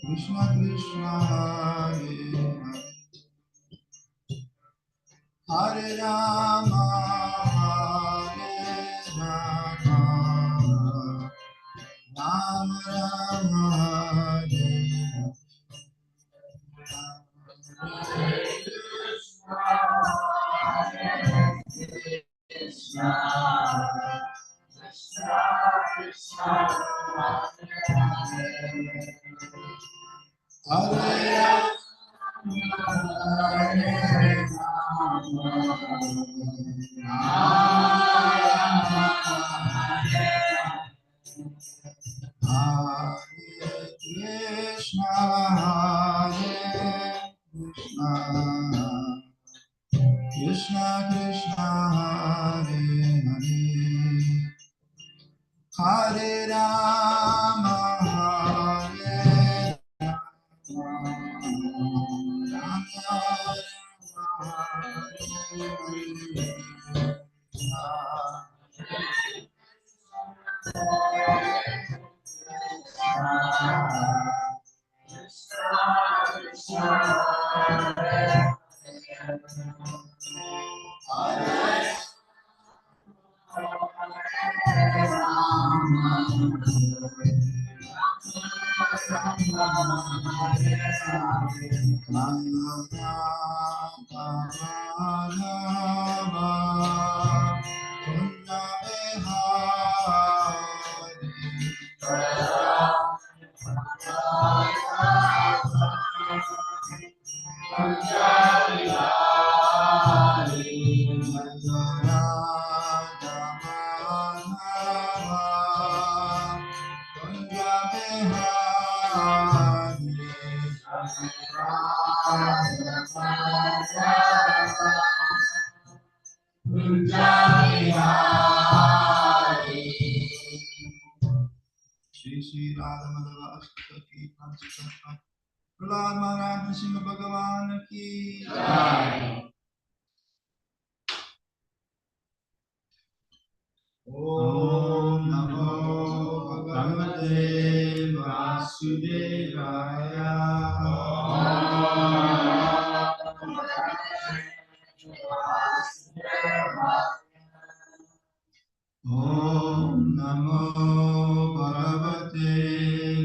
Krishna Krishna Hare Hare Rama Hare Rama Rama Rama Hare Krishna Krishna Krishna Hare Krishna Krishna Hare Hare Hare Rama Hare Shri Radha Madhava Ashtaki Panchatattva Prahlad Maharaj Singh Bhagavan ki Jai. Om Namo Bhagavate Vasudevaya. Om Namo Bhagavate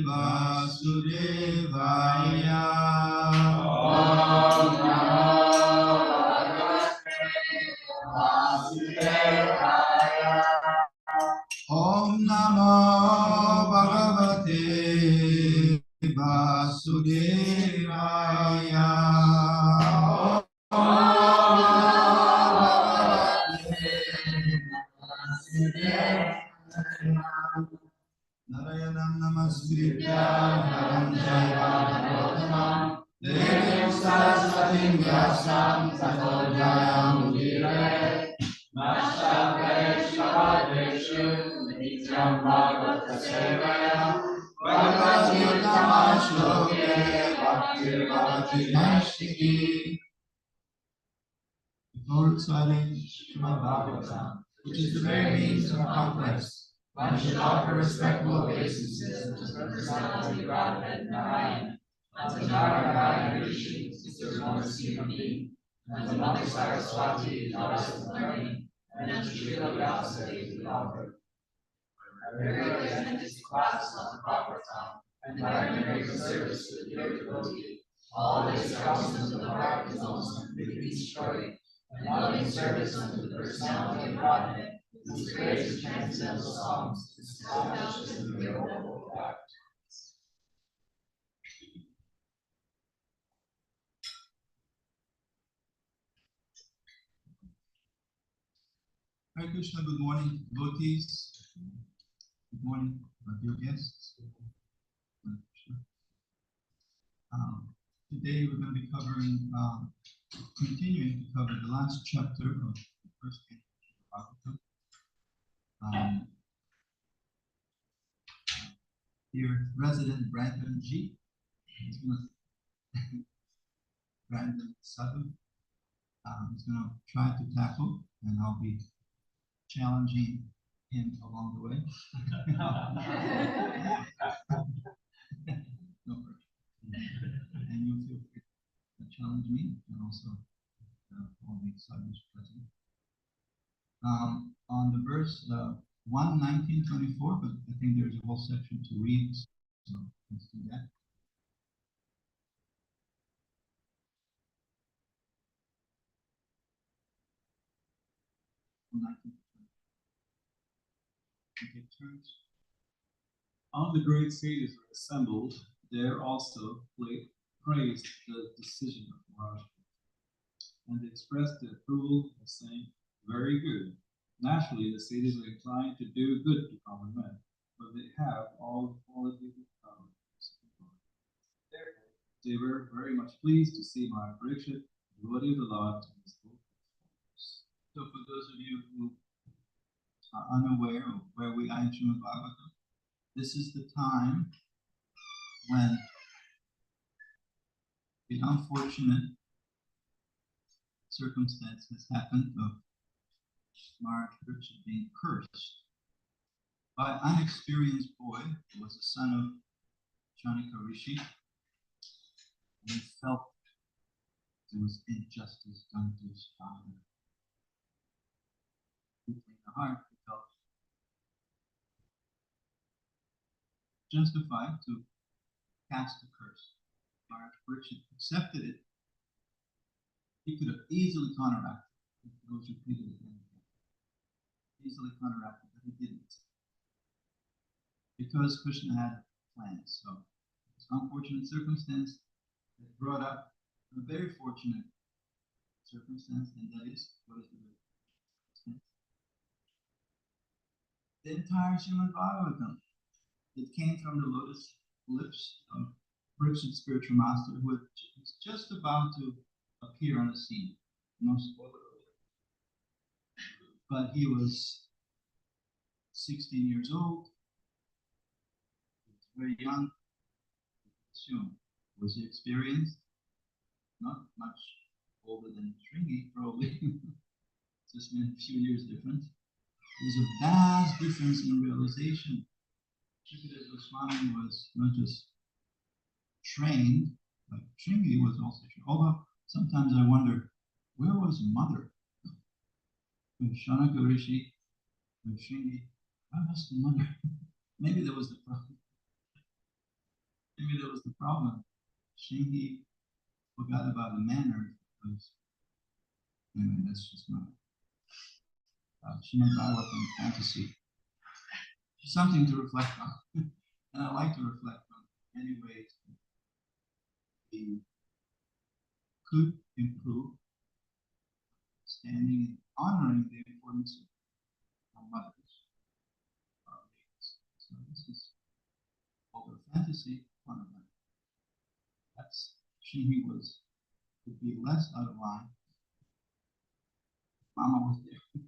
Vasudevaya. Om Namo Bhagavate Vasudevaya. Narayanam Namaskritya Naram Jaiva Narottamam Devim Saraswatim Vyasam Tato Jayam Udire Nashtapareshu Padreshu Nityam Bhagavata Sevaya Bhagavati Uttama Shloke Bhaktir Bhavati Naishiki. Before reciting Srimad Bhagavatam, which is the very means of conquest, one should offer respectful obeisances to the personality of Godhead Narayan, and to Narayana Rishi, sister of the human being, and to Mother Saraswati, goddess of learning, and to Srila Vyasadeva, the author. I regularly attend his classes on the Bhagavatam, and by regular service to the dear devotee, all the distractions of the heart is almost completely destroyed, and loving service unto the personality of Godhead, whose great and transcendental songs is established in the irrevocable fact. Hare Krishna, good morning, devotees. Good morning, my dear guests. Today we're going to be continuing to cover the last chapter of the first chapter. Dear resident Brandon G. Brandon Prabhus. He's going to try to tackle, and I'll be challenging him along the way. No pressure. And you feel free to challenge me, and also all the sadhus present. On the verse 1, 19, 24, but I think there's a whole section to read, so let's do that. All the great sages were assembled. There also praised the decision of Maharaj and expressed their approval by saying, "Very good. Naturally, the sages are inclined to do good to common men, but they have all the qualities of power. Therefore, they were very much pleased to see Maharaj Parikshit, devotee of the Lord, in his full performance." So, for those of you who are unaware of where we are in Srimad Bhagavatam, this is the time when the unfortunate circumstance has happened of Maharaj Parikshit being cursed by an unexperienced boy who was the son of Chanika Rishi, and he felt there was injustice done to his father. Deeply in the heart, he felt justified to cast the curse. Maharaj Parikshit accepted it. He could have easily counteracted it. It goes repeated again and again. Easily counteracted, but he didn't. Because Krishna had plans. So this unfortunate circumstance that brought up a very fortunate circumstance, and that is, what is the very circumstance? The entire Srimad Bhagavatam. It came from the lotus lips of Parikshit's spiritual master, who was just about to appear on the scene. No spoiler alert. But he was 16 years old. He was very young. Assume. Was he experienced? Not much older than Shringi, probably. Just been a few years difference. There's a vast difference in realization. Shukadeva Goswami was not just trained, but Shringi was also trained. Although sometimes I wonder, where was mother? With Shanaka Rishi, with Shringi, where was the mother? Maybe that was the problem. Maybe that was the problem. Shringi forgot about the manner because, anyway, that's just my Srimad Bhagavatam fantasy. Something to reflect on. And I like to reflect on many ways we could improve standing and honoring the importance of our mothers, our ladies. So this is older fantasy, fun of that. That's she would be less out of line. Mama was there.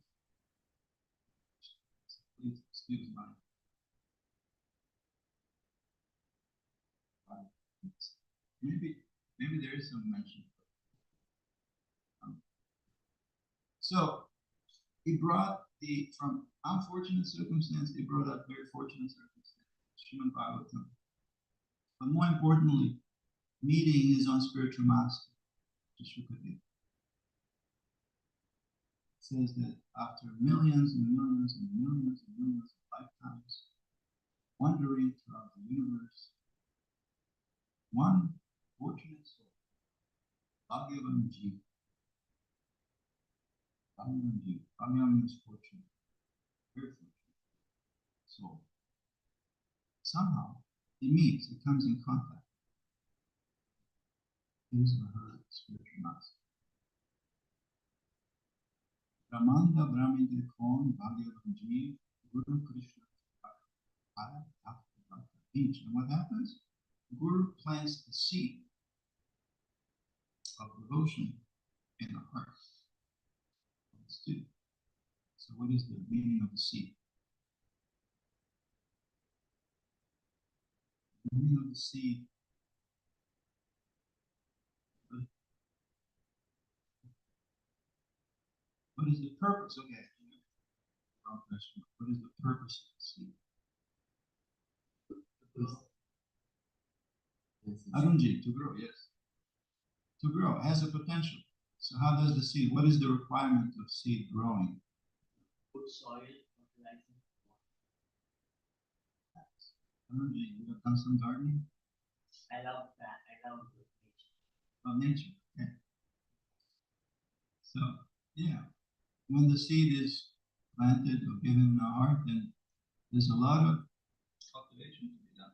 Please excuse my maybe there is some mention. So he brought from unfortunate circumstance, he brought up very fortunate circumstance, Srimad Bhagavatam. But more importantly, meeting his own spiritual master, Shukadeva. It says that after millions and millions and millions and millions of lifetimes, wandering throughout the universe, one fortunate soul, Bhagavan Jiva. Bhagavan means fortunate, very fortunate soul. Somehow, he meets, he comes in contact. His or her spiritual master. Ramanda Brahminde Kon Bhagavan Jiva, Guru Krishna, each. And what happens? Guru plants the seed of devotion in the heart of the student. So what is the meaning of the seed? The meaning of the seed What is the purpose? Okay. Wrong question. What is the purpose of the seed? Arunji, to grow, yes. To grow, it has a potential. So how does the seed, what is the requirement of seed growing? Good soil, fertilizer. Arunji, you have done some gardening? I love that. I love nature. Oh, nature, okay. So, yeah, when the seed is planted or given in the heart, then there's a lot of cultivation to be done.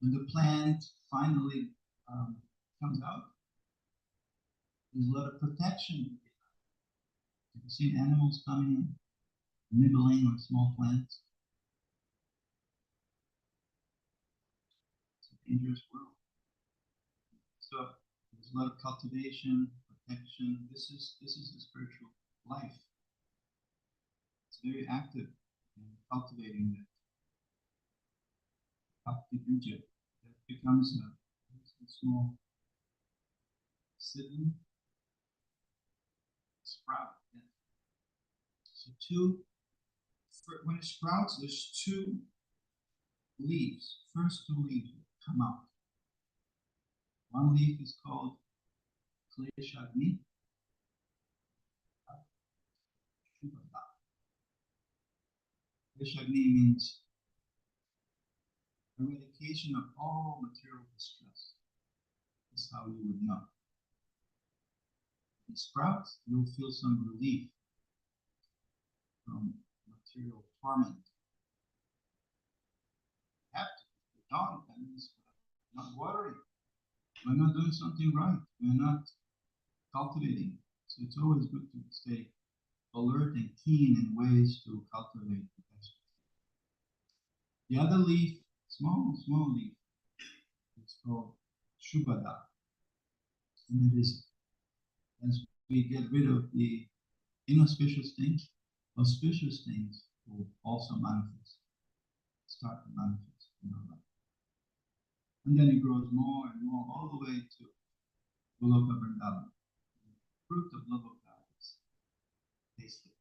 When the plant finally comes out, there's a lot of protection to be done. You can see animals coming, nibbling on small plants. It's a dangerous world. So there's a lot of cultivation, protection. This is the spiritual life. It's very active in cultivating that. That becomes a small seedling sprout. Yeah. So when it sprouts, there's two leaves. First two leaves come out. One leaf is called Kleshagni. Kleshagni means eradication of all material distress. That's how you would know. When it sprouts, you'll feel some relief from material torment. You have to. That means we're not watering. We're not doing something right. We're not cultivating. So it's always good to stay alert and keen in ways to cultivate the best. The other leaf, small leaf, it's called Shubhada. And it is, as we get rid of the inauspicious things, auspicious things will also manifest, start to manifest in our life. And then it grows more and more, all the way to Goloka Vrindavan. The fruit of love of God is tasted.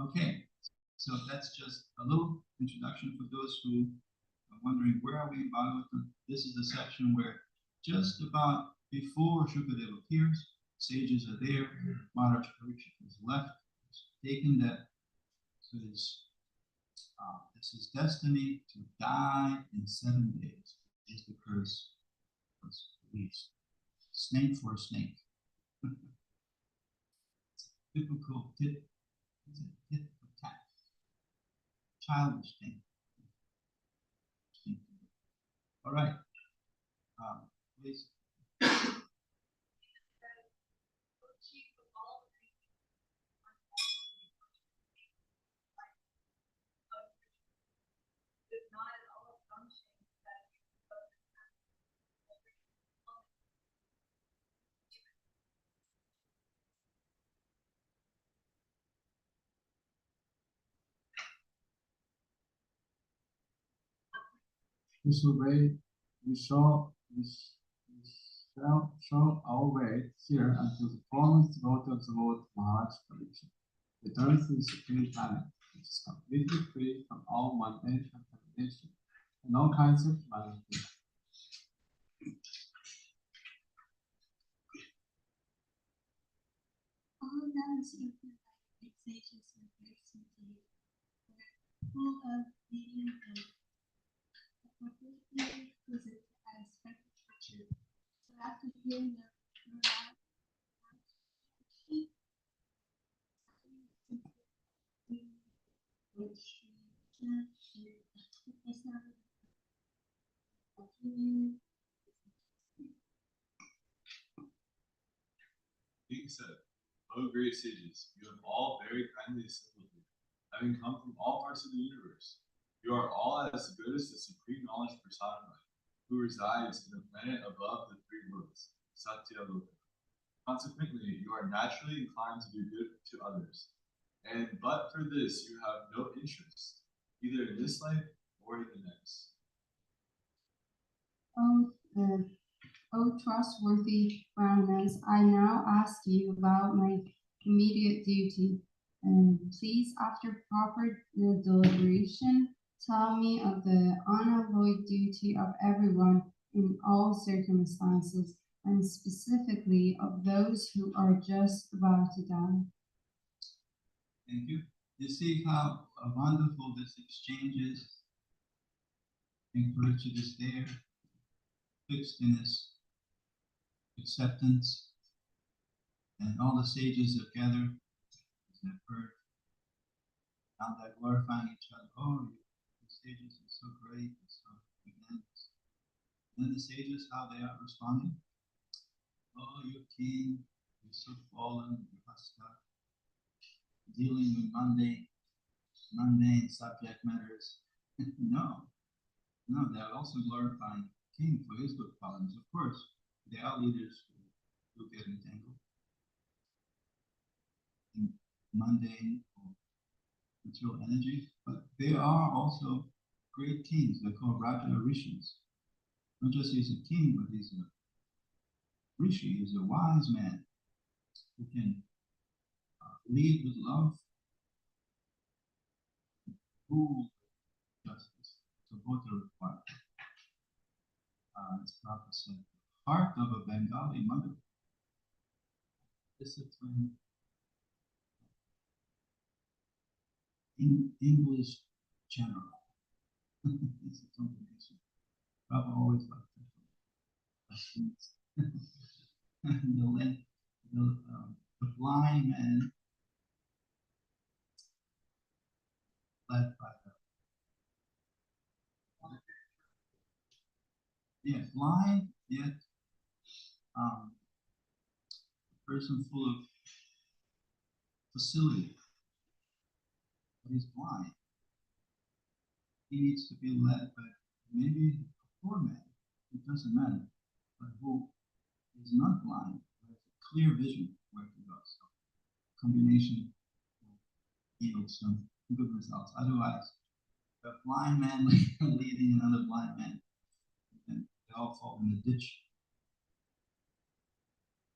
Okay, so that's just a little introduction for those who are wondering, where are we in Bhagavatam? This is the section where just about before Shukadeva appears, sages are there, Maharaj Parikshit is left, taken that to his destiny to die in 7 days, is the curse was released. Snake for a snake. It's a typical tit for tat. Childish thing. All right. Please. This way, we shall show our way here until the promised devotee of the Lord Maharaj Parikshit returns to the supreme planet, which is completely free from all mundane contamination and all kinds of humanity. All those who feel like sages and grace indeed, full of being and completely exquisite as perfect. So after hearing the Being said, O great sages, you have all very kindly assembled here, having come from all parts of the universe. You are all as good as the supreme knowledge personified, who resides in the planet above the three worlds, Satya Loka. Consequently, you are naturally inclined to do good to others, and but for this you have no interest, either in this life or in the next. O trustworthy Brahmanas, I now ask you about my immediate duty. And please, after proper deliberation, tell me of the unalloyed duty of everyone in all circumstances, and specifically of those who are just about to die. Thank you. You see how wonderful this exchange is? Encouraged is there, fixed in his acceptance, and all the sages have gathered, as they've heard. Now they're glorifying each other. Oh, the sages are so great, and so magnanimous. Then the sages, how they are responding. Oh, you king, you're so fallen, Hasta, dealing with mundane subject matters. No, they're also glorifying the king for his good qualities. Of course, there are leaders who get entangled in mundane or material energies, but there are also great kings. They're called Raja Rishis. Not just he's a king, but he's a rishi, he's a wise man who can lead with love, rule with justice. So both are required. As Prabhupada said, the heart of a Bengali mother, discipline, in English general. It's a combination. Prabhupada always liked that. The blind man led by blind yet a person full of facility, but he's blind. He needs to be led by maybe a poor man, it doesn't matter, but who is not blind, but has a clear vision where to go. So combination yields some good results. Otherwise, a blind man leading another blind man, and they all fall in the ditch.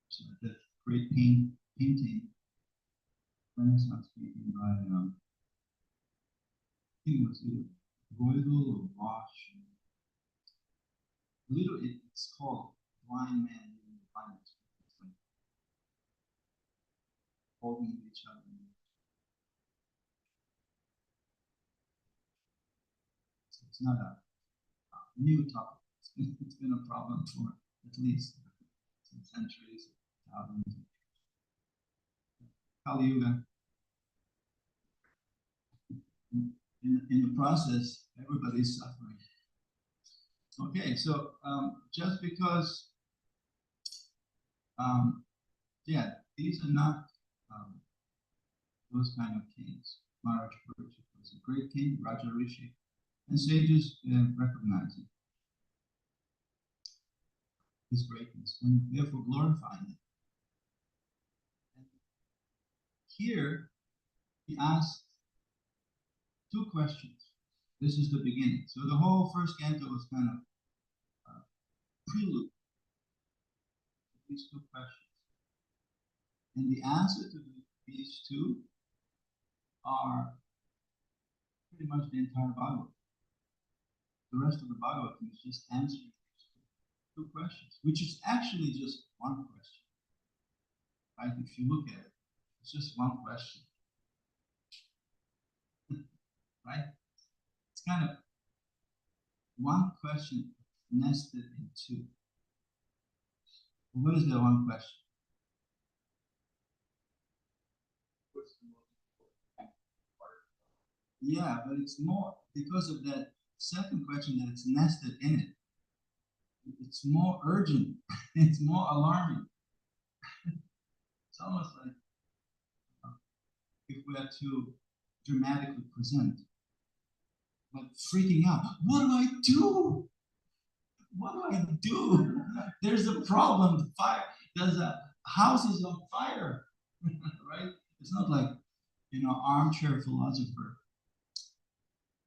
So that great painting, Renaissance painting by I think it was either Boydell or Bosch. It's called Blind Man in the Blindness. It's like holding each other. It's not a new topic. It's been a problem for at least some centuries, thousands. Kali Yuga. In the process, everybody's suffering. Okay, so just because, these are not those kind of kings. Maharaj Parikshit was a great king, Raja Rishi, and sages recognize him, his greatness, and therefore glorifying him. And here, he asked two questions. This is the beginning. So the whole first canto was kind of prelude to these two questions. And the answer to these two are pretty much the entire Bhagavad. The rest of the Bhagavad is just answering two questions, which is actually just one question. Right? If you look at it, it's just one question. Right? It's kind of one question nested in two. What is that one question? Yeah, but it's more because of that second question that it's nested in it. It's more urgent. It's more alarming. It's almost like if we are to dramatically present, like freaking out. What do I do? What do I do? There's a problem. Fire. There's a house is on fire. Right? It's not like armchair philosopher.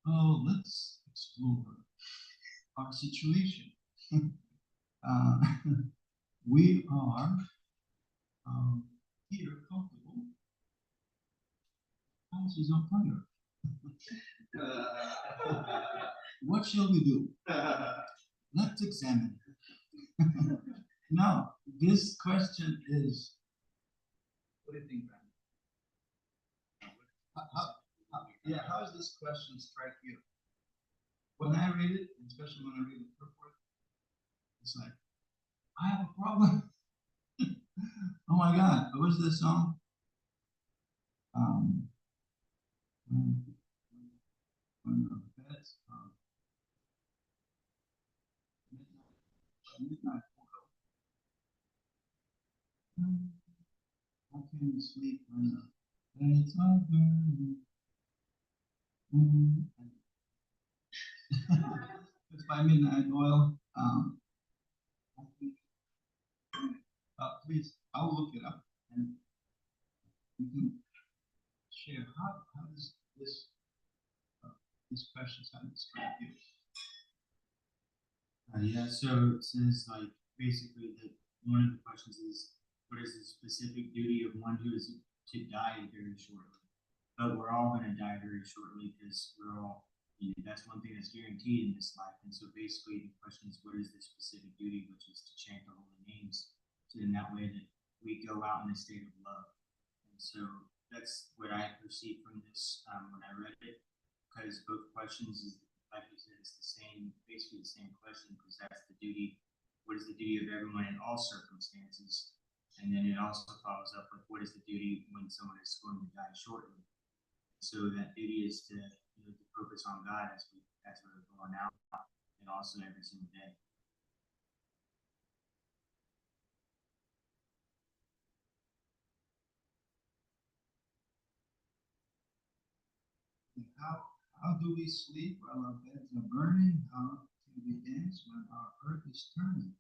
Oh, let's explore our situation. uh, we are here comfortable. House is on fire. What shall we do? Let's examine. Now, this question is, what do you think, Brandon? How does this question strike you? When I read it, especially when I read the purport, it's like, I have a problem. Oh my God, what was this song? Um, when the beds, midnight portal. How can you sleep when the beds are burning? It's by Midnight Oil. I think, please, I'll look it up and you can share how does this these questions how describe you? Yeah, so it says like basically that one of the questions is what is the specific duty of one who is to die very shortly? But we're all going to die very shortly because we're all, you know, that's one thing that's guaranteed in this life. And so basically the question is what is the specific duty, which is to chant the holy names. So in that way that we go out in a state of love. And so that's what I perceived from this when I read it, because both questions is like you said, it's the same, basically the same question, because that's the duty. What is the duty of everyone in all circumstances? And then it also follows up with what is the duty when someone is going to die shortly. So that duty is to, you know, to focus on God as we're going out, and also every single day. How do we sleep while our beds are burning? How can we dance when our earth is turning?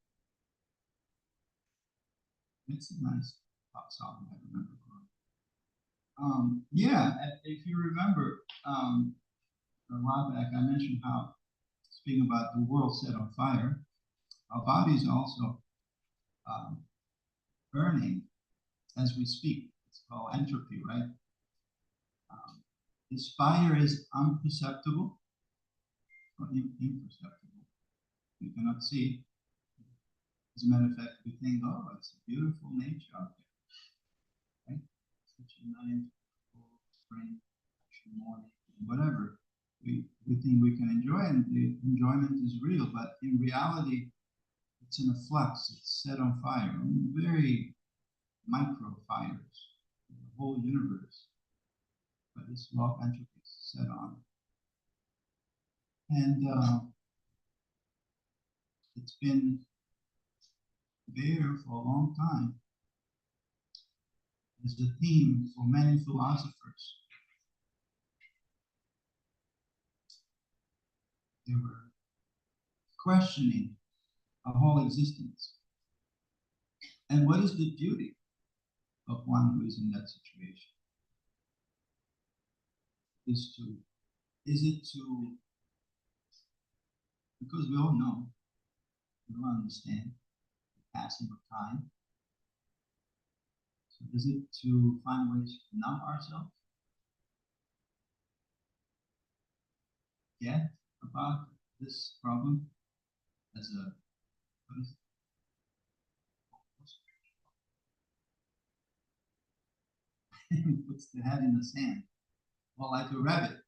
It's a nice pop song I remember. Yeah, if you remember, a while back I mentioned how, speaking about the world set on fire, our bodies also burning as we speak. It's called entropy, right? This fire is unperceptible or imperceptible. You cannot see. As a matter of fact, we think, oh, it's a beautiful nature out there, right? Such a nice spring, morning, whatever. We think we can enjoy, and the enjoyment is real, but in reality, it's in a flux. It's set on fire. I mean, very micro fires, the whole universe. But this law of entropy is set on. And it's been there for a long time as the theme for many philosophers. They were questioning our whole existence. And what is the duty of one who is in that situation? Is it to, because we all know, we all understand the passing of time. So is it to find ways to numb ourselves? Get about this problem as a, what is it? Puts the head in the sand. Well, like a rabbit.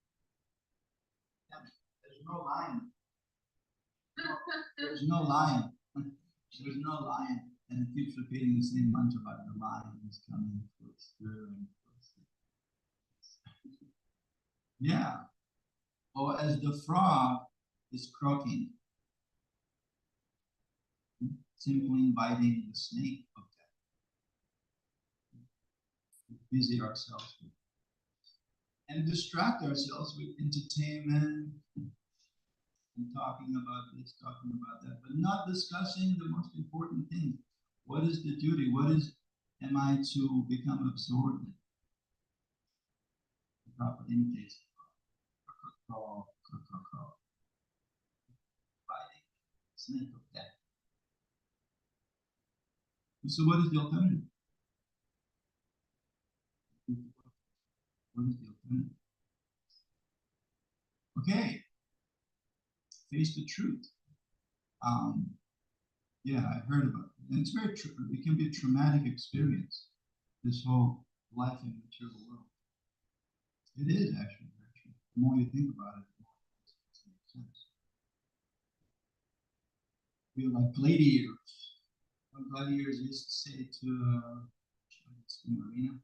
Yeah, there's no lion. There's no lion. There's no lion. And it keeps repeating the same mantra about the lion is coming closer and closer. Yeah. Or as the frog is croaking, simply inviting the snake of death. We busy ourselves with and distract ourselves with entertainment and talking about this, talking about that, but not discussing the most important thing. What is the duty? Am I to become absorbed in? The proper imitation. Fighting, snake of death. So what is the alternative? What is the alternative? Okay, face the truth. Yeah, I heard about it. And it's very true. It can be a traumatic experience, this whole life in the material world. It is actually very true. The more you think about it, the more it makes sense. We are like gladiators. What gladiators used to say to Marina.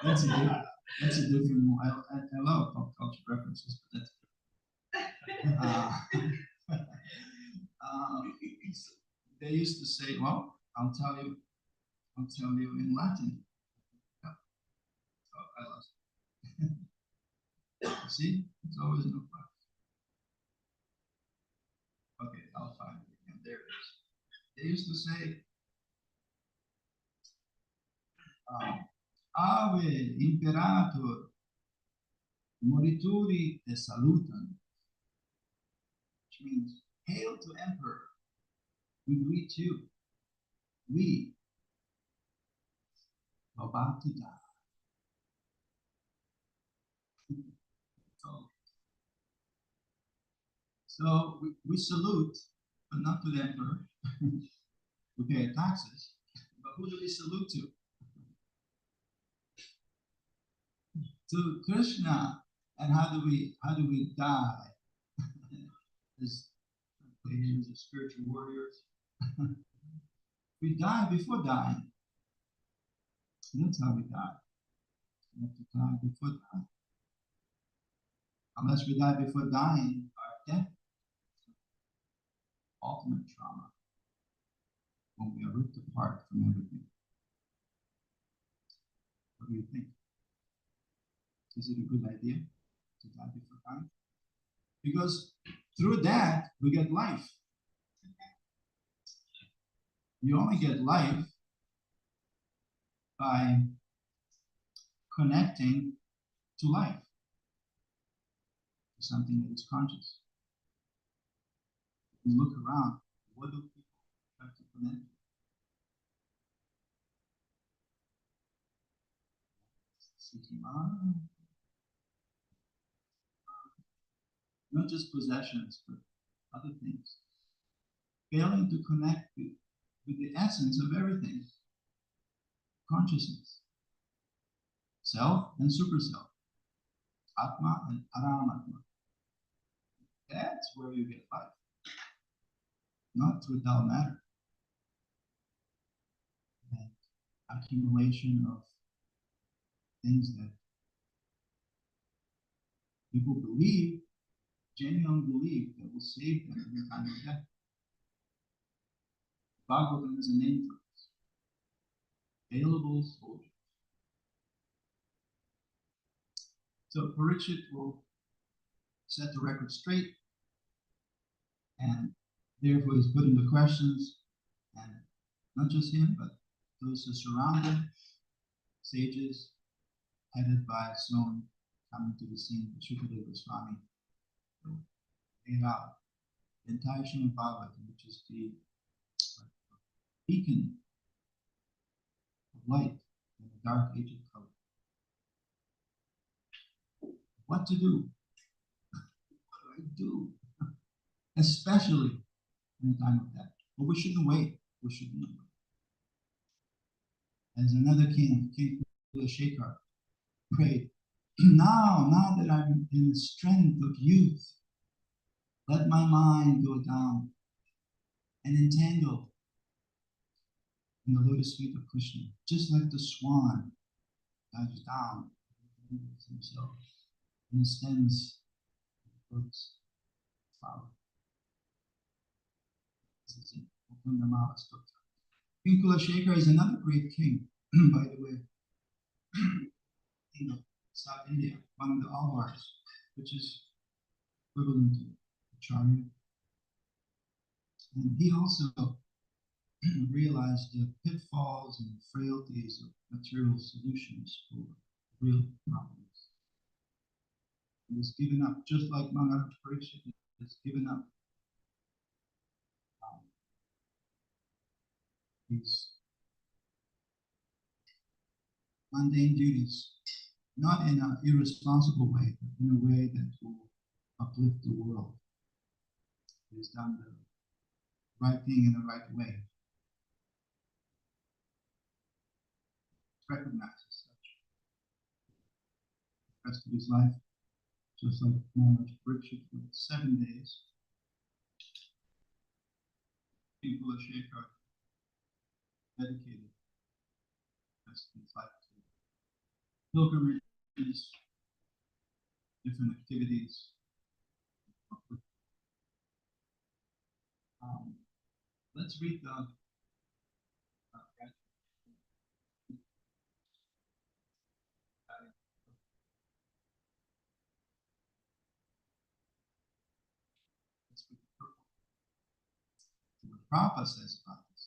That's a different one. I love pop culture references, but that's they used to say, well, I'll tell you in Latin. Yeah. Oh, I lost it. See, it's always no fun. Okay, I'll find it again. There it is. They used to say, Ave imperator, morituri te salutan, which means, hail to emperor, we greet you. We are about to die. So we salute, but not to the emperor. We pay taxes, but who do we salute to? To Krishna. And how do we die? As players of spiritual warriors. We die before dying. That's how we die. We have to die before dying. Unless we die before dying, our death is ultimate trauma. When we are ripped apart from everything. What do you think? Is it a good idea to die before dying? Because through that, we get life. You only get life by connecting to life, to something that is conscious. You look around, what do people have to connect to? Not just possessions, but other things. Failing to connect with the essence of everything. Consciousness. Self and super self. Atma and Paramatma. That's where you get life. Not through dull matter. That accumulation of things that people believe, genuine belief, that will save them in the time of death. Bhagavatam is a name for this. Available soldiers. So Parikshit will set the record straight, and therefore he's putting the questions, and not just him, but those who surround him, sages, headed by Son, coming to the scene, Shukadeva Goswami, laid out the entire Srimad Bhagavatam, which is the beacon of light in the dark age of Kali. What to do? What do I do? Especially in the time of death. But we shouldn't wait. We shouldn't wait. As another king, King Kulashekar, prayed, now that I'm in the strength of youth, let my mind go down and entangle in the lotus feet of Krishna, just like the swan dives down himself and stems the lotus flower. This is it. King Kulashekar is another great king, by the way, in South India, one of the Alvars, which is equivalent to Acharya. And he also realized the pitfalls and frailties of material solutions for real problems. He was given up, just like Maharaj Parikshit was given up his mundane duties, not in an irresponsible way, but in a way that will uplift the world. He has done the right thing in the right way. Recognized as such. The rest of his life, just like Maharaj Parikshit for 7 days, people of Shekhar dedicated the rest of his life to pilgrimages, different activities. Let's read the what Prabhupada says about this.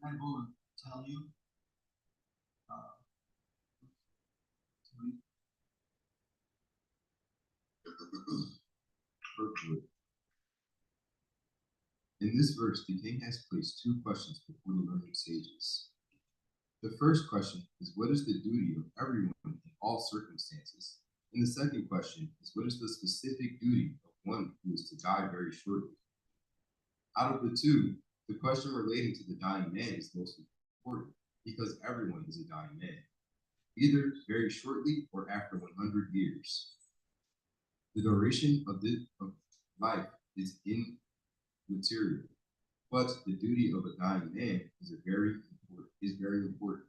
I will tell you. In this verse, the king has placed two questions before the learned sages. The first question is, what is the duty of everyone in all circumstances? And the second question is, what is the specific duty of one who is to die very shortly? Out of the two, the question relating to the dying man is most important, because everyone is a dying man, either very shortly or after 100 years. The duration of life is immaterial, but the duty of a dying man is very important.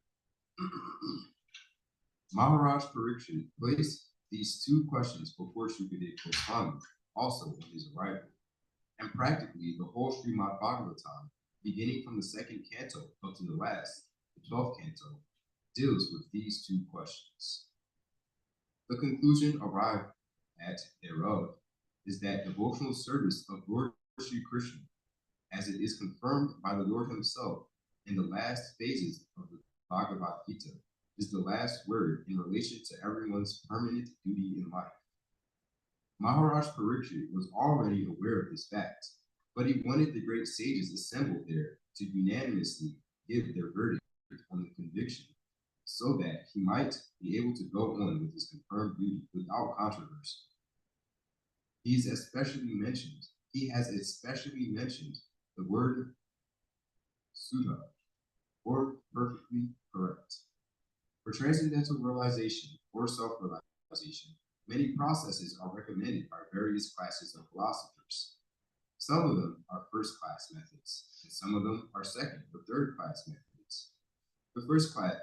Maharaj Parikshit placed these two questions before Shukadeva Goswami, also on his arrival, and practically the whole Srimad Bhagavatam, beginning from the second canto up to the last, the 12th canto, deals with these two questions. The conclusion arrived at thereof is that devotional service of Lord Sri Krishna, as it is confirmed by the Lord himself in the last phases of the Bhagavad Gita, is the last word in relation to everyone's permanent duty in life. Maharaj Parikshit was already aware of this fact, but he wanted the great sages assembled there to unanimously give their verdict on the conviction, so that he might be able to go on with his confirmed duty without controversy. He has especially mentioned the word Sudha, or perfectly correct. For transcendental realization or self-realization, many processes are recommended by various classes of philosophers. Some of them are first-class methods, and some of them are second or third-class methods. The first-class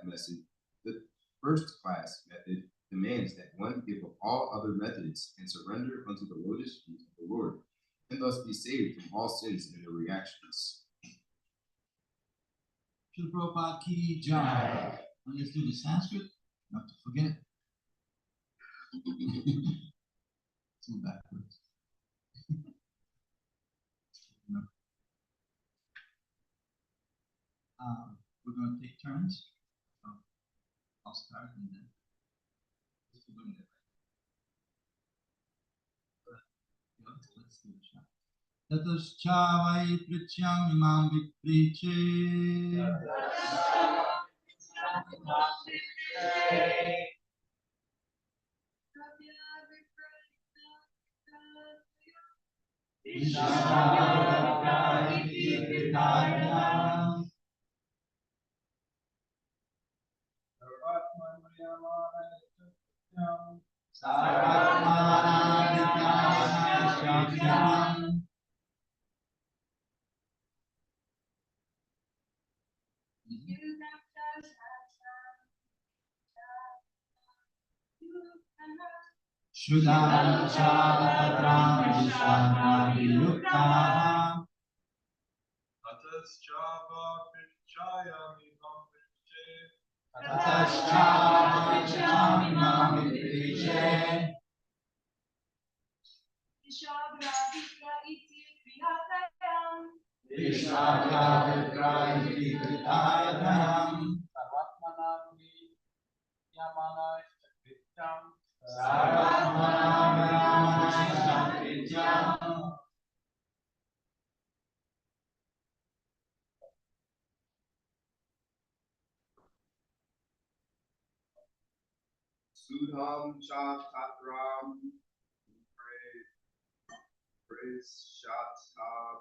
method demands that one give up all other methods and surrender unto the lotus feet of the Lord, and thus be saved from all sins and their reactions. Srila Prabhupada ki jai. Let's do the Sanskrit, not to forget. It's all backwards. We're going to take turns. So I'll start and then we're doing it right. Let's do it. Tataschavai prityam imam vipriche. Shudam Chavadram Vishadhyukta Tataschava Pichayami Bambiche Tataschava Vichami Vipriche Vishadhyukta Vikrayam Sudham Chatatram, praise Shatab,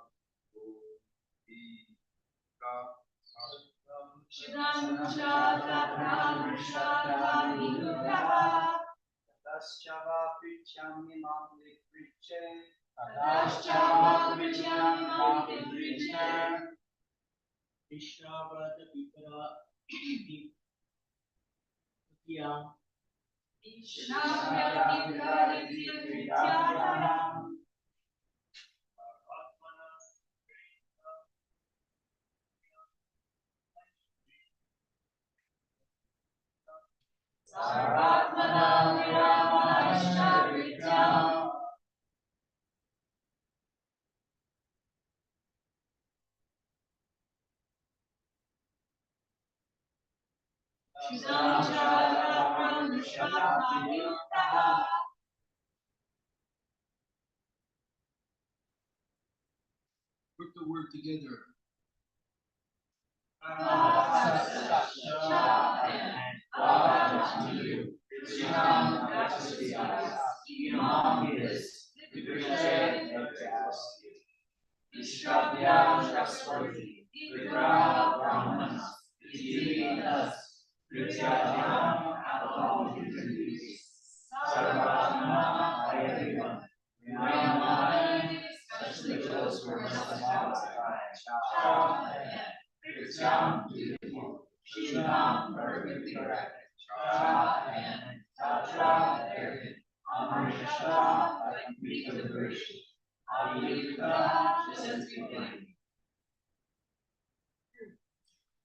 Put the word together.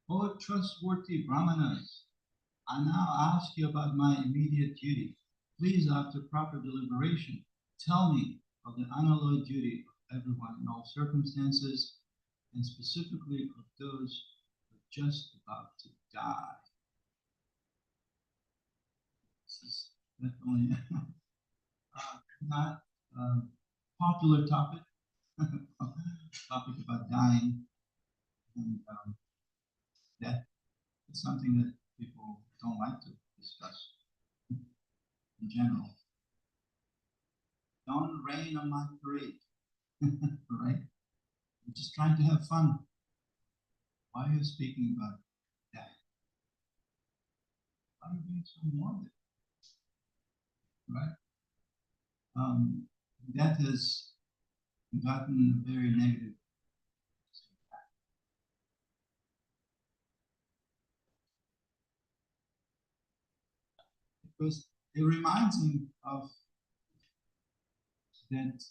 Oh, trustworthy Brahmanas, I now ask you about my immediate duty. Please, after proper deliberation, tell me of the unalloyed duty of everyone in all circumstances, and specifically of those who are just about to die. This is definitely not a popular topic, topic about dying and death. It's something that people don't like to discuss in general. Don't rain on my parade, right? I'm just trying to have fun. Why are you speaking about that? Why are you being so morbid? Right? That has gotten very negative. Because it reminds him of that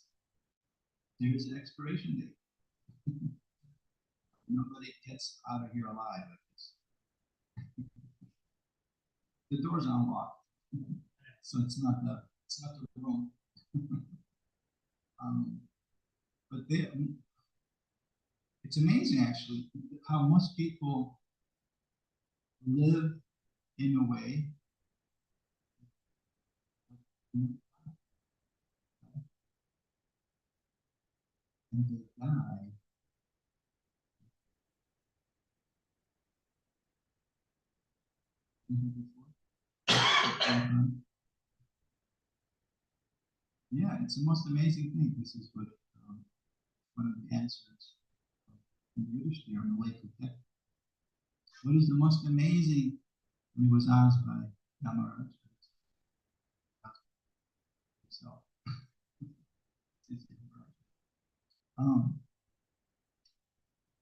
there's an expiration date. Nobody gets out of here alive, I guess. The doors are unlocked, so it's not the room. But it's amazing actually how most people live in a way and they die. Yeah, it's the most amazing thing. This is what one of the answers in Yudhishthira on the lake of death. What is the most amazing? And he was asked by Yamaraj. So,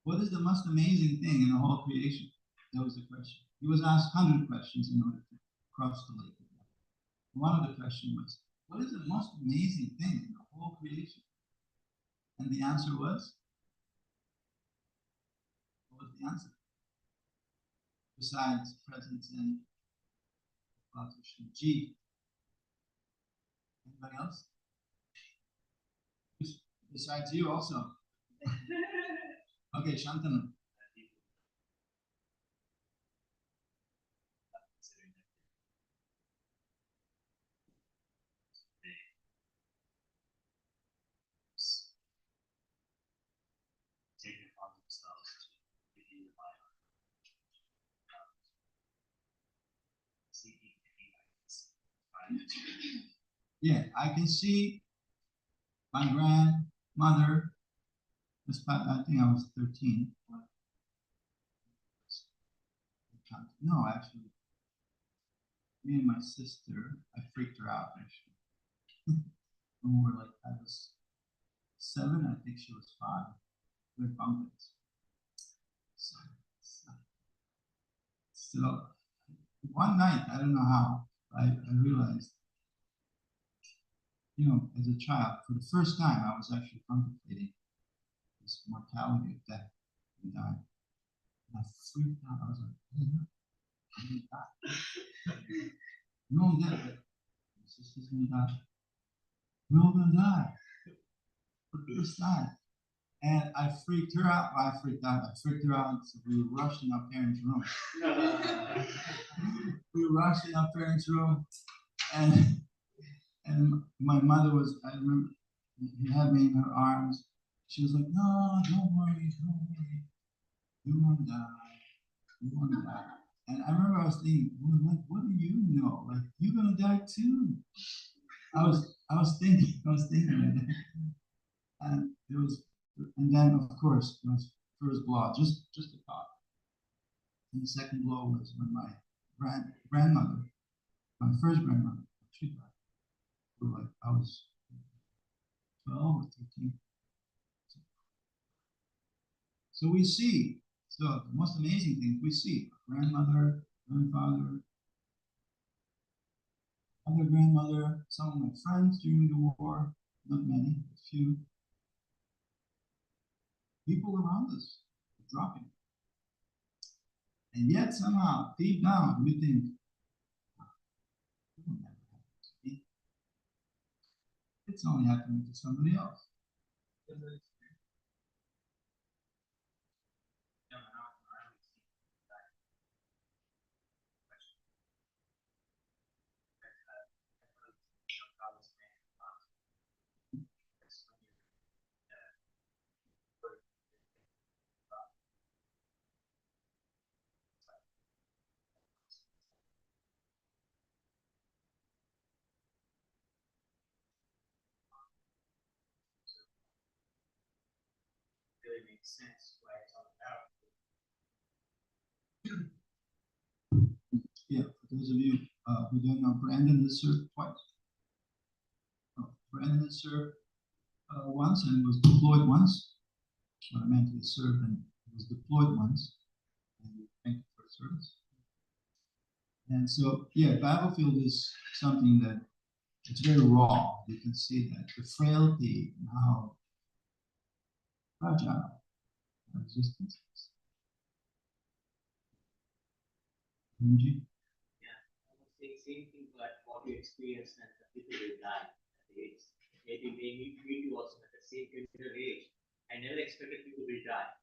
what is the most amazing thing in the whole creation? That was the question. He was asked 100 questions in order to cross the lake of death. One of the questions was, what is the most amazing thing in the whole creation? And the answer was? What was the answer? Besides presence in G. Anybody else? Besides you also. Okay, Shantanu. themselves to begin to rely on seeking any guidance. Yeah, I can see my grandmother. I think I was 13. No, actually, me and my sister, I freaked her out actually. When we were like, I was 7, I think she was 5. We were bumping. So one night, I don't know how, I realized, as a child, for the first time, I was actually contemplating this mortality of death and dying. And I freaked out. I was like, I'm gonna die. No one dead, but my sister's gonna die. We're all gonna die. For the first time. And I freaked her out. I freaked her out. So we were rushed in our parents' room. We were rushed in our parents' room. And my mother was, I remember, he had me in her arms. She was like, no, don't worry. You won't die. You won't die. And I remember I was thinking, well, like, what do you know? Like, you're gonna die too. I was thinking like that. And it was, and then of course it was first blow, just a thought. And the second blow was when my grandmother, my first grandmother, she died. Like I was 12 or 13. So we see, so the most amazing thing we see, grandmother, grandfather, other grandmother, some of my friends during the war, not many, a few. People around us dropping. And yet somehow, deep down, we think, it will never happen to me. It's only happening to somebody else. Really makes sense why it's all about. Yeah, for those of you who don't know, Brandon has served twice. Brandon has served once and was deployed once. What I meant is served and was deployed once. And we thank you for service. And so, yeah, battlefield is something that it's very raw. You can see that the frailty and how fragile our existence is. Benji? Yeah, almost same thing, but what you experience and the people will die at the age. Maybe you also at the same similar age. I never expected people will die.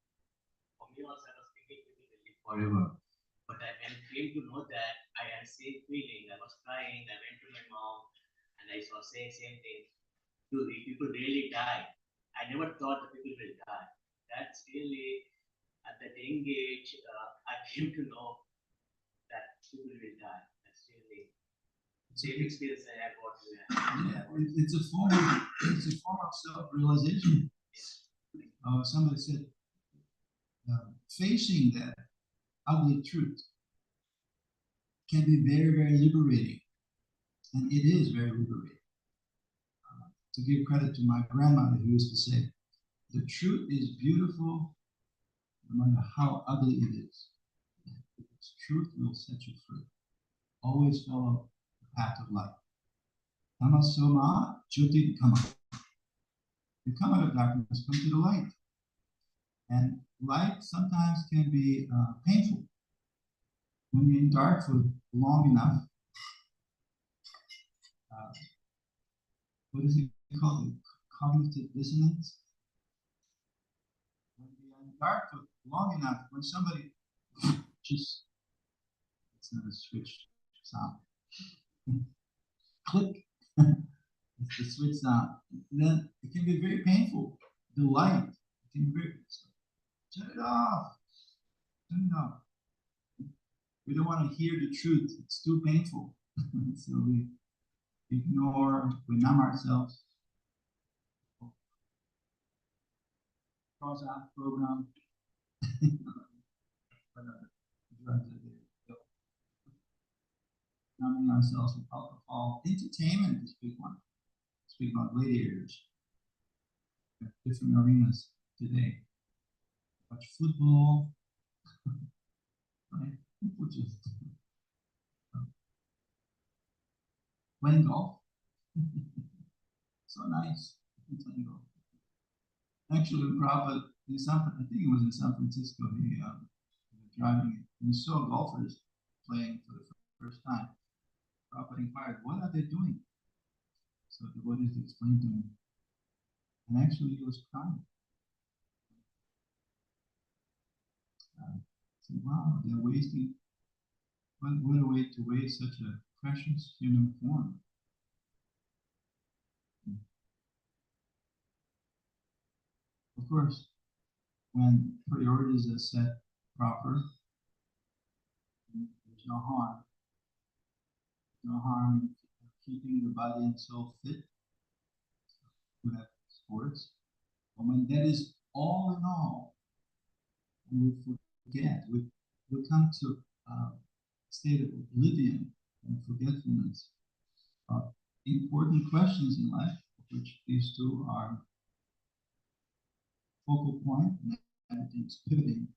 For me also, I was thinking people will live forever. But I came to know that I had the same feeling. I was crying. I went to my mom and I was saying same thing. People really die. I never thought the people will die. That's really at that young age, I came to know that people will die. That's really same experience I had got to It's a form of self-realization. Somebody said, facing that ugly truth can be very, very liberating. And it is very liberating. To give credit to my grandmother, who used to say, the truth is beautiful no matter how ugly it is. Because truth will set you free. Always follow the path of light. Tamasoma Jyoti Kama. You come out of darkness, come to the light. And light sometimes can be painful. When you're in dark for long enough, what is it called? Cognitive dissonance. When you're in dark for long enough, when somebody just, it's not a switch sound, click, it's the switch sound, then it can be very painful. The light, it can be very, Turn it off. Turn it off. We don't want to hear the truth. It's too painful. So we ignore, we numb ourselves. Cross-app program. Numbing ourselves with alcohol. Entertainment is a big one. Speak about gladiators. Different arenas today. Watch football. Right? People just playing golf. So nice. Playing golf. Actually, Prabhupada in I think it was in San Francisco, he driving and he saw golfers playing for the first time. Prabhupada inquired, what are they doing? So the devotees explained to him. And actually he was crying. Said, wow, they're wasting, what a way to waste such a precious human form. Of course, when priorities are set proper, there's no harm. No harm keeping the body and soul fit. We have sports. And when that is all in all, we forget, we come to a state of oblivion and forgetfulness of important questions in life, of which these two are focal point, and everything's pivoting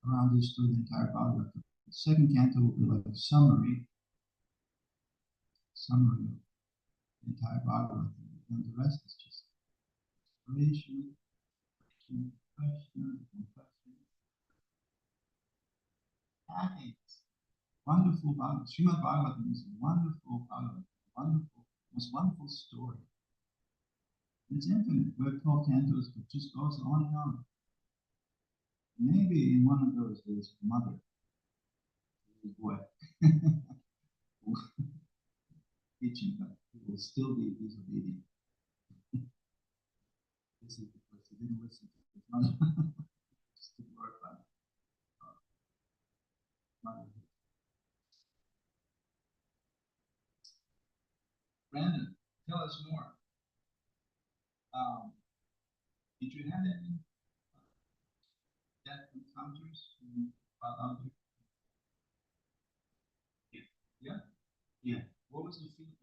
around these two, the entire Bhagavad. The second canto will be like a summary of the entire Bhagavad, and the rest is just exploration, question. Packings. Wonderful Bhagavad. Srimad Bhagavatam is a wonderful Bhagavad, most wonderful story. It's infinite. We have 12 cantos, but just goes on and on. Maybe in one of those there's a mother. What? Teaching, but he will still be disobedient. This is because he didn't listen to his mother. Just to glorify motherhood. Brandon, tell us more. Did you have any death encounters while out there? Yeah. What was the feeling?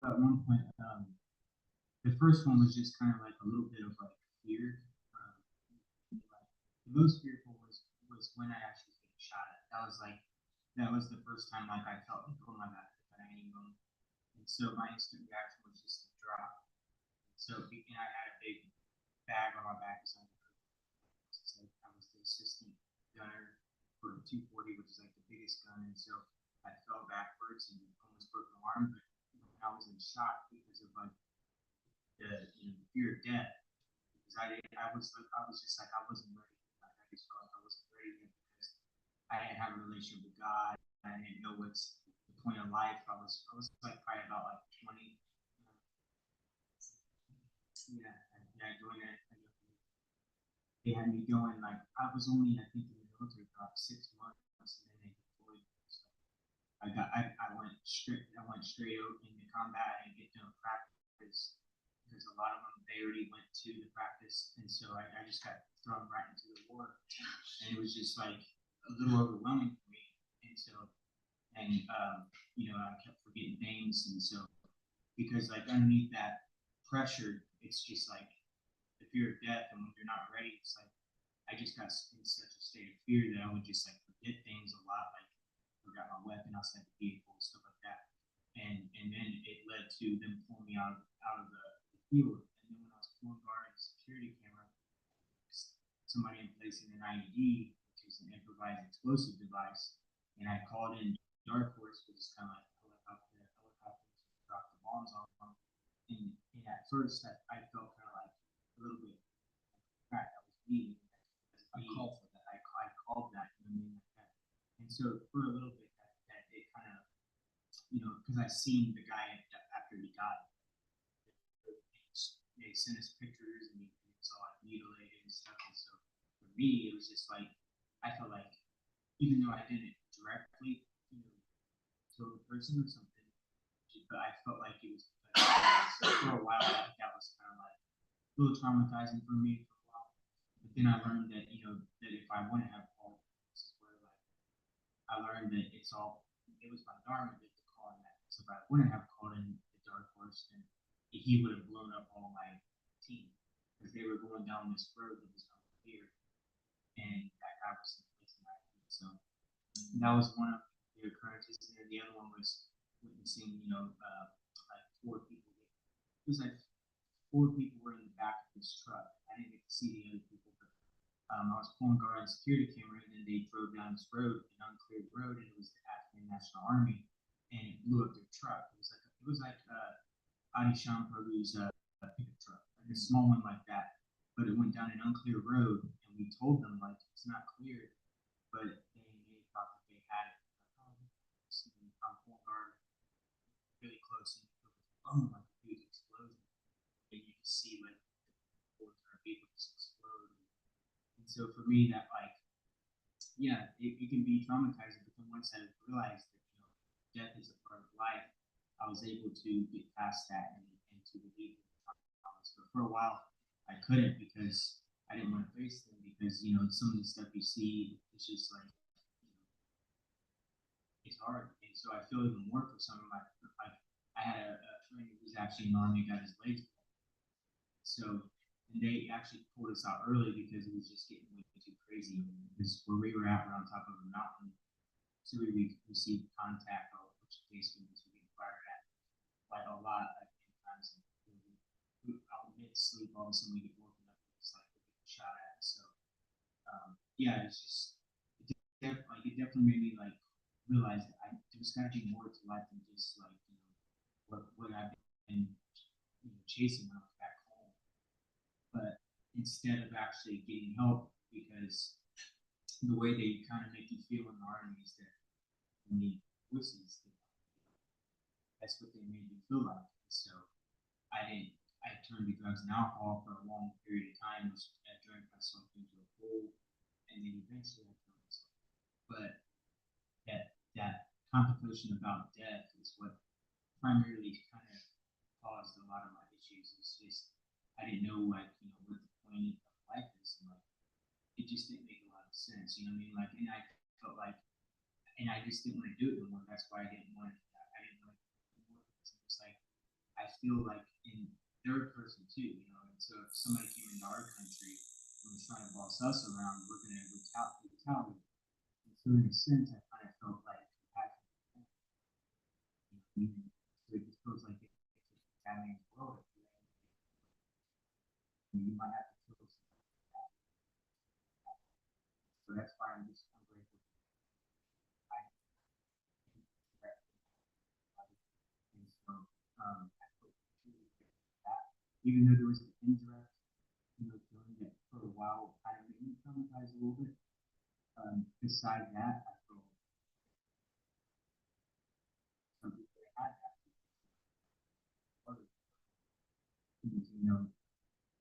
At one point, the first one was just kind of like a little bit of like fear. Like, the most fearful was when I actually got shot at. That was the first time like I felt like, oh my God, at any moment. And so my instant reaction was just to drop. So and I had a big bag on my back. So I was the assistant gunner for 240, which is like the biggest gun, and so I fell backwards and almost broke my arm. But I was in shock because of like the fear of death. Because I was just like I wasn't ready. Like, I just felt like I wasn't ready because I didn't have a relationship with God. I didn't know what's the point of life. I was like probably about like 20. Doing it. They had me going like I was only I think in the military for about 6 months, and then they deployed me. So I went straight out into combat and get done practice because a lot of them they already went to the practice, and so I just got thrown right into the war, and it was just like a little overwhelming for me, and so I kept forgetting things, and so because like underneath that pressure, it's just like the fear of death, and when you're not ready, it's like I just got in such a state of fear that I would just like forget things a lot, like forgot my weapon outside the vehicle, stuff like that, and then it led to them pulling me out of the field, and then when I was pulling guard and security camera, somebody in placing an IED, which is an improvised explosive device, and I called in Dark Horse, which is kind of like helicopters drop the bombs on them, and at first I felt kind of like a little bit cracked. I was bleeding. I called for that. I called that, like that. And so for a little bit, that it kind of, because I seen the guy after he died. They sent us pictures and he saw like mutilated and stuff. And so for me, it was just like, I felt like, even though I didn't directly, kill the person or something, but I felt like it was, so for a while, that was kind of like a little traumatizing for me for a while. But then I learned that, that if I want to have Paul, this is where like, I learned that it was my Dharma that to call in that. So if I wouldn't have called in the dark horse, then he would have blown up all my team because they were going down this road that was unclear, and that guy was in place in my team. So that was one of the occurrences, and then the other one was witnessing, like 4 people. It was like 4 people were in the back of this truck. I didn't get to see the other people, but I was pulling guard on security camera, and then they drove down this road, an uncleared road, and it was the Afghan National Army, and it blew up their truck. It was like Advaita and Prabhus pickup truck, like a small one like that, but it went down an unclear road, and we told them like it's not clear, but they thought that they had it. I'm pulling guard really close, and it was like a huge explosion, and you can see like the vehicle just explode. And so for me, that like, yeah, it can be traumatizing, but then once I realized that death is a part of life, I was able to get past that and to believe in trauma. So for a while, I couldn't because I didn't want to face them because some of the stuff you see, it's just like it's hard. And so I feel even more for some of my like I had a friend who was actually in the army, got his legs broken. So and they actually pulled us out early because it was just getting way too crazy. Because where we were at, we're on top of a mountain, so we received contact, which basically means we get fired at like a lot at times. I'll mid sleep, all of a sudden we get woken up and it's like we're getting shot at. So yeah, it's just it definitely made me like realize that there's got to be more to life than just like what I've been chasing when I was back home. But instead of actually getting help, because the way they kind of make you feel in the army is that you need pussies. That's what they made me feel like. So I turned to drugs and alcohol for a long period of time, which I drank myself into a hole, and then eventually I killed myself. But that contemplation about death is what primarily kind of caused a lot of my issues. It's just I didn't know what the point of life is, and like it just didn't make a lot of sense. You know what I mean? Like, and I felt like, and I just didn't want to do it anymore. That's why I didn't want to. I didn't want to do more. It's like I feel like in third person too, And so if somebody came into our country and was trying to boss us around, we're going to retaliate. And so in a sense, I kind of felt like compassion. So it just feels like it's happening in the world. You might have to kill something like that. So that's why I'm grateful. And so I feel that even though there was an indirect, feeling that for a while kind of made me traumatized a little bit. Besides that, I feel something that I had that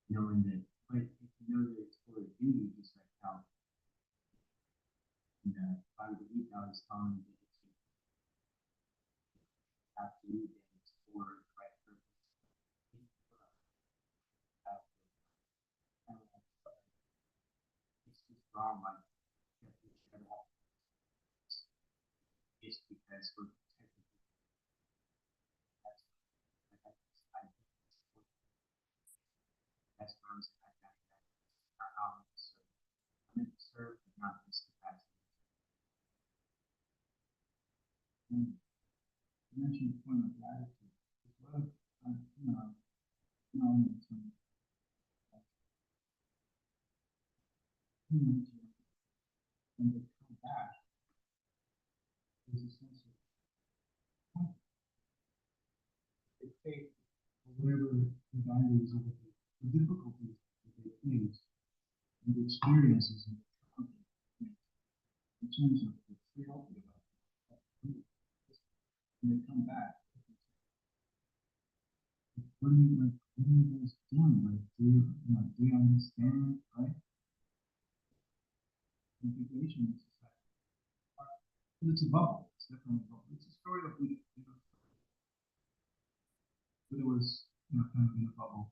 knowing that, but if you know that it's for a duty, just like how by the week I was telling you that it's have to do things for the right purpose. It's just wrong, like just because we're technically that's terms that are so I'm meant to serve and not this capacity. You mentioned the point of gratitude as well. When they come back, there's a sense of comfort. They take whatever the values of the difficulties that they face and the experiences and the in terms of the reality about it. When they come back, when what are you guys doing? Like, do you understand, right? Integration is just like, it's a bubble. It's definitely a bubble. It's a story of Buddha, but it was, kind of in a bubble.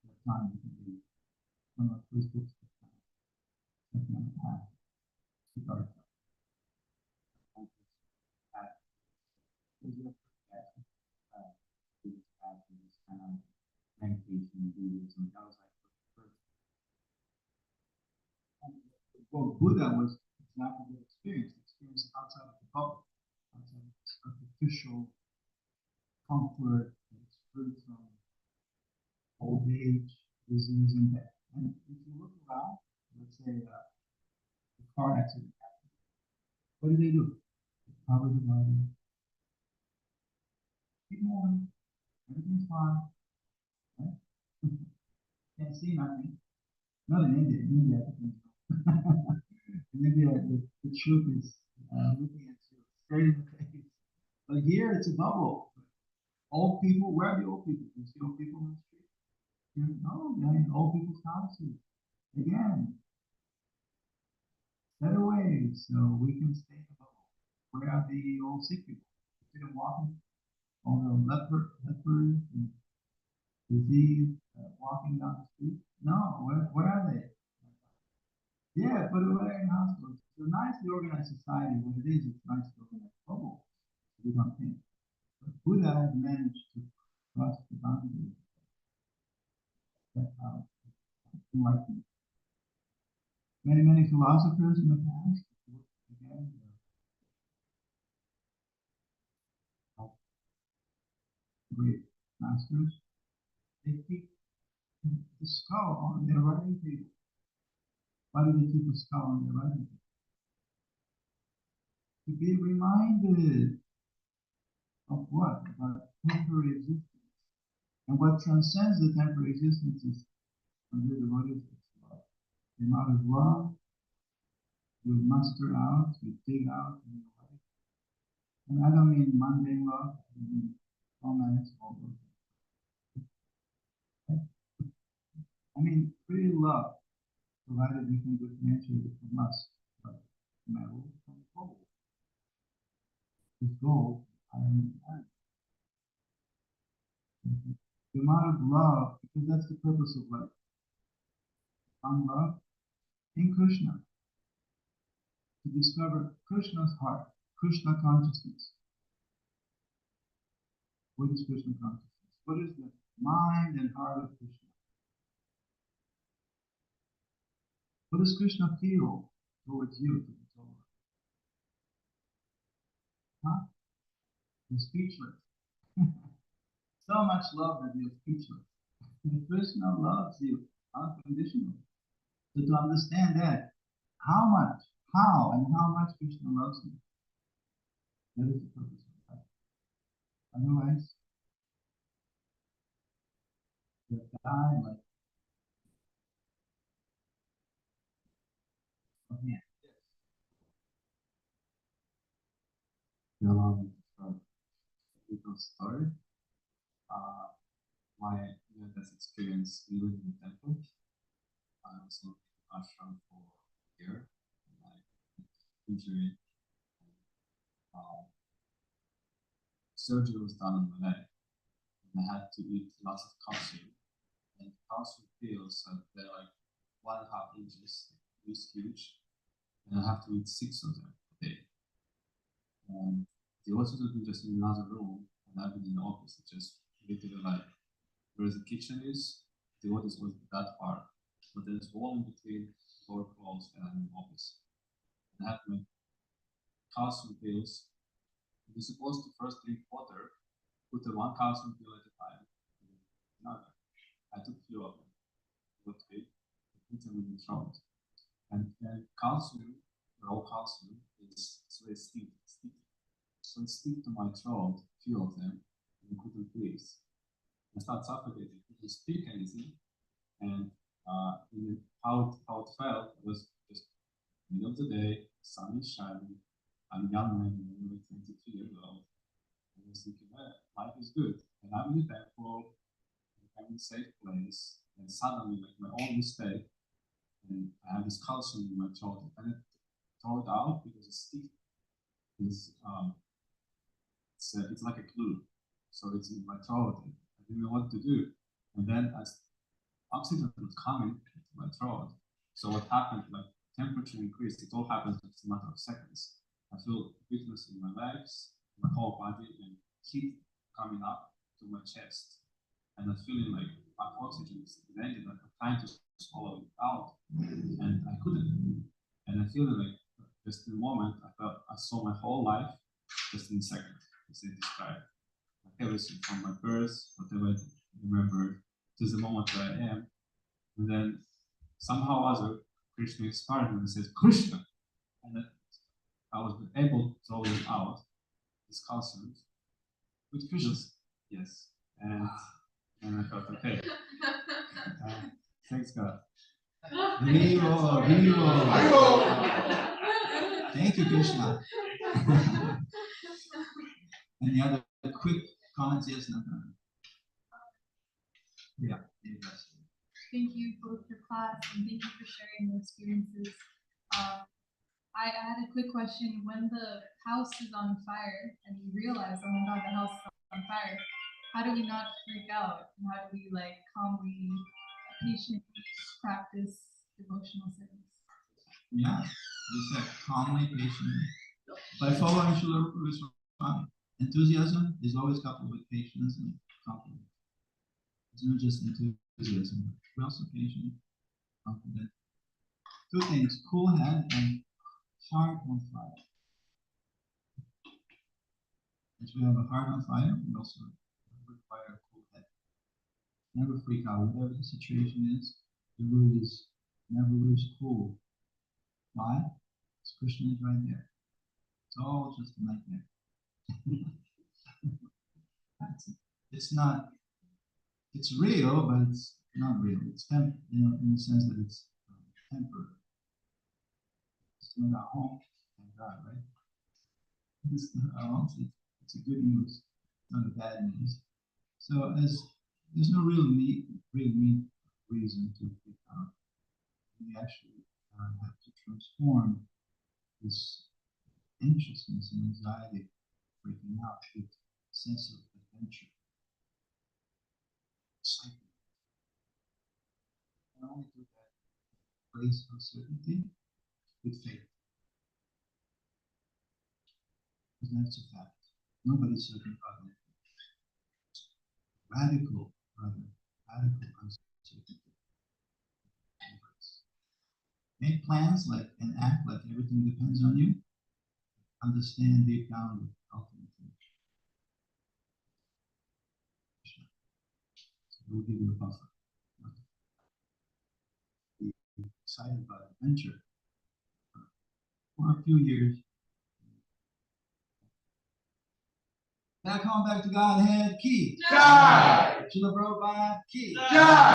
That time you can be one of the first books that on the path to dark. Kind of meditation, Buddhism. That was like the first. Well, Buddha was exactly the experience outside of the bubble, outside of artificial comfort, it's free from old age, disease, and death. And if you look around, let's say a car accident happens, what do? They cover the body, keep moving, everything's fine, right? Can't see nothing. Not in India. In India, everything's fine. In India, the truth is looking at you straight in the face. But here, it's a bubble. Old people, where are the old people? You see old people in the street? No, they're in old people's houses. Again, set away so we can stay in the bubble. Where are the old sick people? See them walking? All the lepers and disease walking down the street? No, where are they? Yeah, put away in hospitals. It's a nicely organized society. What it is, it's a nicely organized bubble. We don't think. But Buddha has managed to cross the boundary. That's how enlightenment. Many philosophers in the past, again, great masters, they keep the skull on their writing table. Why do they keep a skull on their writing table? To be reminded of what? About temporary existence. And what transcends the temporary existence is under the body of love. The amount of love you muster out, you dig out in your life. And I don't mean mundane love, I mean romance, all those things. I mean free love, provided you can differentiate it from us, like metal from gold. With gold, iron and iron. The amount of love, because that's the purpose of life. Find love in Krishna. To discover Krishna's heart, Krishna consciousness. What is Krishna consciousness? What is the mind and heart of Krishna? What does Krishna feel towards you, to the Torah? Huh? You're speechless. So much love that you're speechless. And Krishna loves you unconditionally. So to understand that, how much Krishna loves you, that is the purpose of life. Otherwise, you die like a man. You allow me to start a little story. My near-death experience living in the temple. I was in ashram for a year. My injury, surgery was done on my leg, and I had to eat lots of calcium. And calcium pills, they're like 1.5 inches, this huge, and I have to eat 6 of them a day. And they also took me just in another room, and I've been in the office, just literally like where the kitchen is, the office was that far, but there's a wall in between work walls and office. And I had my calcium pills. You're supposed to first drink water, put the 1 calcium pill at a time. Another. I took a few of them. Put them in the throat. And calcium, raw calcium, is very sticky. So it stuck to my throat, few of them, and I couldn't breathe. I started suffocating, couldn't speak anything. And how it felt was just middle of the day, sun is shining, I'm young man, only 23 years old, I was thinking, life is good, and I'm really thankful, I'm in a safe place, and suddenly, like my own mistake, and I have this calcium in my throat, and I throw it out because it's stiff. It's like a glue, so it's in my throat. And I didn't know what to do, and then as oxygen was coming to my throat, so what happened? Like temperature increased. It all happened in a matter of seconds. I feel weakness in my legs, my whole body, and heat coming up to my chest, and I'm feeling like my oxygen is ending. Like I'm trying to swallow it out, and I couldn't. And I feel like just in the moment, I saw my whole life just in a second. As I described, like everything from my birth, whatever I remember, to the moment where I am, and then somehow or other Krishna inspired me and says Krishna, and then I was able to throw it out, this calcium, with Krishna. Yes, and I thought, okay, thanks God. Vivo, vivo. Thank you, Krishna. Any other quick comments? Yes, no. Yeah. Thank you both for class and thank you for sharing your experiences. I had a quick question. When the house is on fire and you realize, oh my God, the house is on fire, how do we not freak out? And how do we like calmly, patiently practice devotional service? Yeah, you said calmly, patiently. By following Srila Rupa, enthusiasm is always coupled with patience and confidence. It's not just enthusiasm, but also patient, confident. Two things, cool head and heart on fire. As we have a heart on fire, we also require a cool head. Never freak out, whatever the situation is, the rule is never lose cool. Why? Because Krishna is right there. It's all just a nightmare. It's real, but it's not real. It's in the sense that it's temporary. It's not our home, thank God, right? It's not our home. It's a good news, not a bad news. So as there's no real reason to freak out. We actually have to transform this anxiousness and anxiety, freaking out, with a sense of adventure, excitement. Not only do that, place uncertainty with faith. Because that's a fact. Nobody's certain about it. Radical uncertainty. Make plans and act like everything depends on you. Understand deep down the ultimate thing. So we'll give you a buffer. Be excited about adventure for a few years. Back home, back to Godhead, Key. Jai! Srila Prabhupada, Key. Jai!